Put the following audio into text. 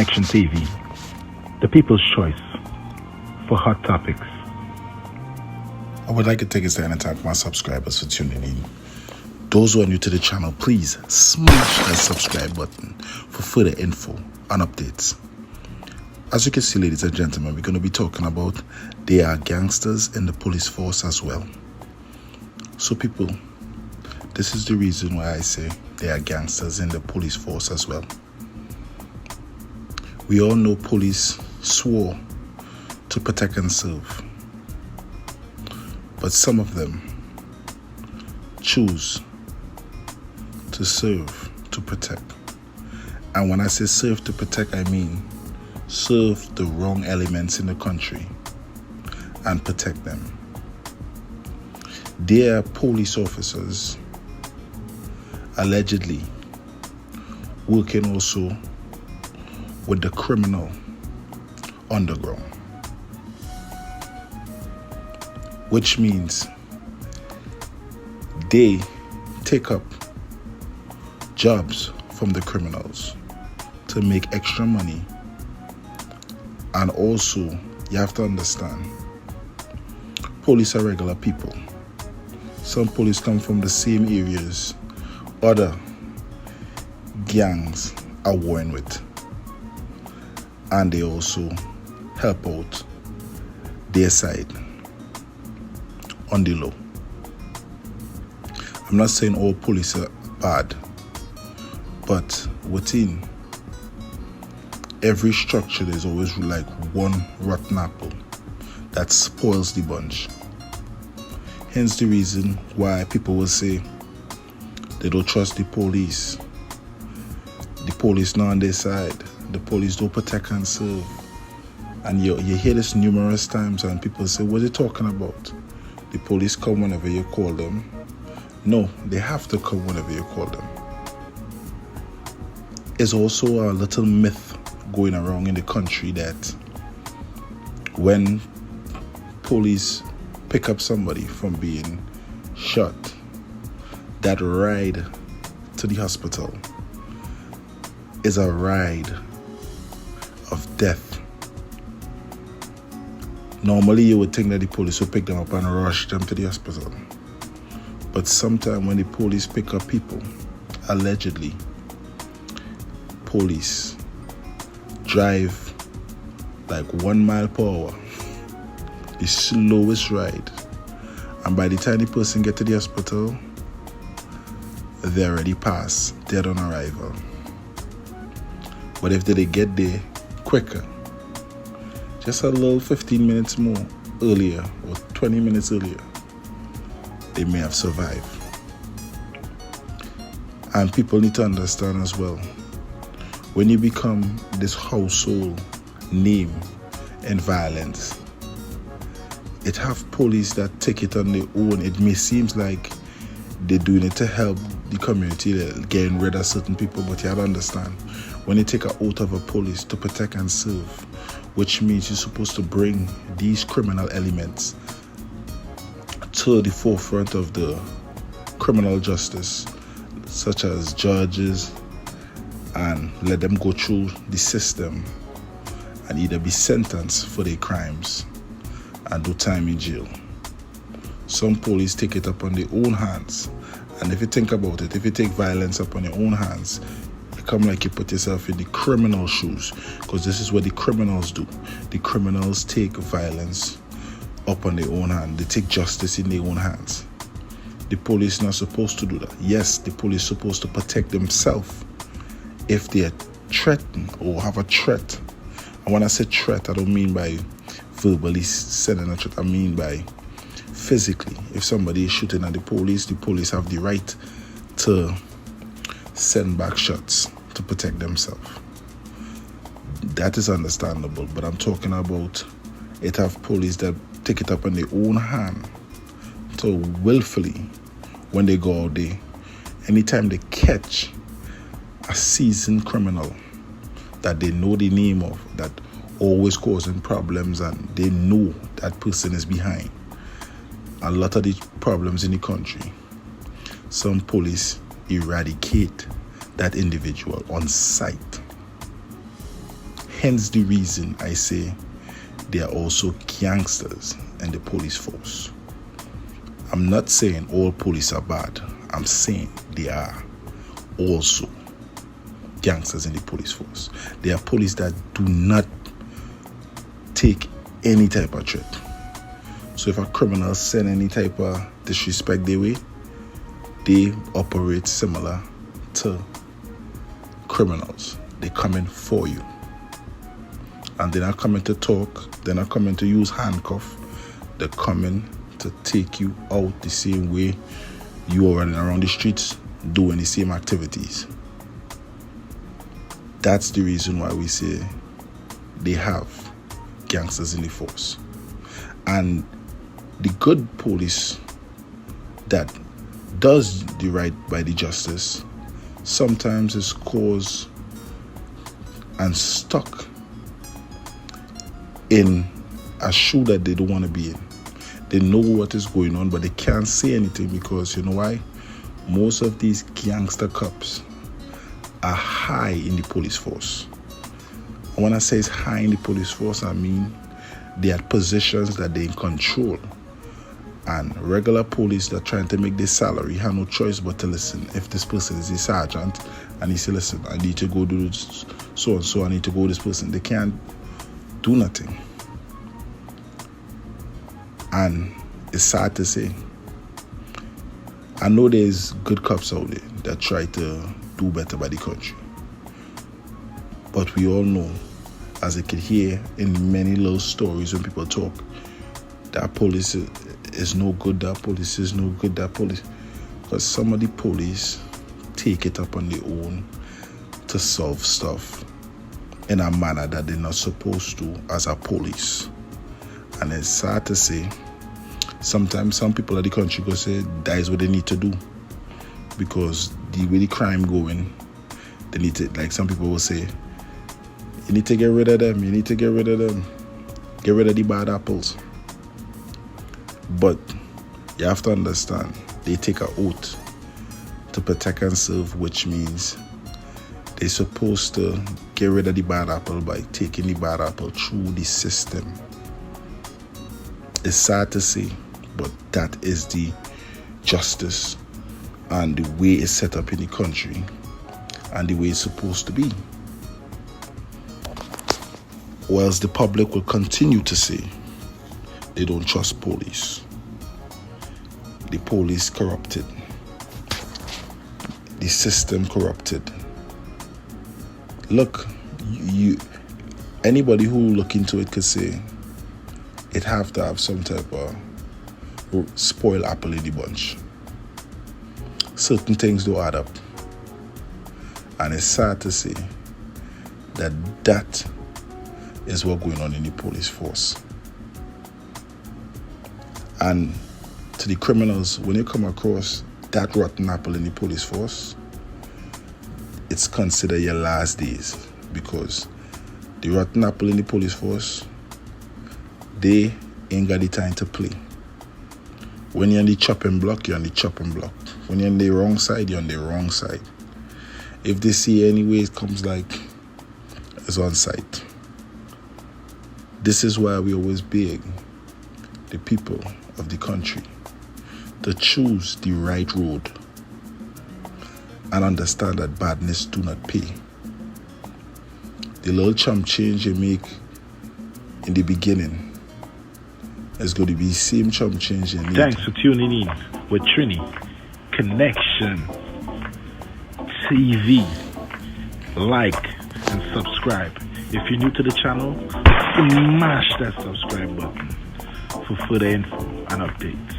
Connection TV, the people's choice for hot topics. I would like to take this time and thank my subscribers for tuning in. Those who are new to the channel, please smash that subscribe button for further info and updates. As you can see, ladies and gentlemen, we're going to be talking about there are gangsters in the police force as well. So people, this is the reason why I say there are gangsters in the police force as well. We all know police swore to protect and serve, but some of them choose to serve to protect. And when I say serve to protect, I mean serve the wrong elements in the country and protect them. There are police officers allegedly working also with the criminal underground, which means they take up jobs from the criminals to make extra money. And also, you have to understand, police are regular people. Some police come from the same areas other gangs are warring with, and they also help out their side on the low. I'm not saying all police are bad, but within every structure there's always like one rotten apple that spoils the bunch. Hence the reason why people will say they don't trust the police. The police not on their side. The police don't protect and serve. And you hear this numerous times and people say, what are you talking about? The police come whenever you call them. No, they have to come whenever you call them. There's also a little myth going around in the country that when police pick up somebody from being shot, that ride to the hospital is a ride of death. Normally you would think that the police would pick them up and rush them to the hospital. But sometimes when the police pick up people, allegedly, police drive like 1 mile per hour, the slowest ride. And by the time the person gets to the hospital, they already passed, dead on arrival. But if they get there quicker, just a little 15 minutes more earlier or 20 minutes earlier, they may have survived. And people need to understand as well, when you become this household name in violence, it have police that take it on their own. It may seem like they're doing it to help the community, getting rid of certain people, but you have to understand, when you take an oath of a police to protect and serve, which means you're supposed to bring these criminal elements to the forefront of the criminal justice, such as judges, and let them go through the system and either be sentenced for their crimes and do time in jail. Some police take it up on their own hands, and if you think about it, if you take violence up on your own hands, you come like you put yourself in the criminal shoes, because this is what the criminals do. The criminals take violence up on their own hand. They take justice in their own hands. The police not supposed to do that. Yes, the police supposed to protect themselves if they are threatened or have a threat. And when I say threat, I don't mean by verbally sending a threat. I mean by physically. If somebody is shooting at the police have the right to send back shots to protect themselves. That is understandable, but I'm talking about it have police that take it up on their own hand. So willfully, when they go out there, anytime they catch a seasoned criminal that they know the name of, that always causing problems, and they know that person is behind a lot of the problems in the country, some police eradicate that individual on sight. Hence the reason I say there are also gangsters in the police force. I'm not saying all police are bad. I'm saying there are also gangsters in the police force. There are police that do not take any type of threat. So if a criminal send any type of disrespect their way, they operate similar to criminals. They come in for you. And they're not coming to talk. They're not coming to use handcuff. They're coming to take you out the same way you are running around the streets doing the same activities. That's the reason why we say they have gangsters in the force. And the good police that does the right by the justice sometimes is caused and stuck in a shoe that they don't want to be in. They know what is going on, but they can't say anything because you know why? Most of these gangster cops are high in the police force. And when I say it's high in the police force, I mean they are positions that they control. And regular police that are trying to make their salary have no choice but to listen. If this person is a sergeant and he says, listen, I need to go do so and so, I need to go with this person, they can't do nothing. And it's sad to say, I know there's good cops out there that try to do better by the country. But we all know, as I could hear in many little stories when people talk, that police is no good, that police is no good, that police. Because some of the police take it up on their own to solve stuff in a manner that they're not supposed to as a police. And it's sad to say, sometimes some people of the country go say that is what they need to do. Because the way the crime going, they need to, like some people will say, you need to get rid of them, you need to get rid of them. Get rid of the bad apples. But you have to understand, they take an oath to protect and serve, which means they're supposed to get rid of the bad apple by taking the bad apple through the system. It's sad to say, but that is the justice and the way it's set up in the country and the way it's supposed to be. Or else the public will continue to say they don't trust police. The police corrupted. The system corrupted. Look, anybody who look into it could say it have to have some type of spoiled apple in the bunch. Certain things do add up. And it's sad to say that that is what's going on in the police force. And to the criminals, when you come across that rotten apple in the police force, it's considered your last days, because the rotten apple in the police force, they ain't got the time to play. When you're on the chopping block, you're on the chopping block. When you're on the wrong side, you're on the wrong side. If they see anyway, it comes like it's on site. This is why we always beg the people of the country to choose the right road and understand that badness do not pay. The little chump change you make in the beginning is going to be the same chump change you need. Thanks for tuning in with Trini Connection TV. Like and subscribe. If you're new to the channel, smash that subscribe button for further info and updates.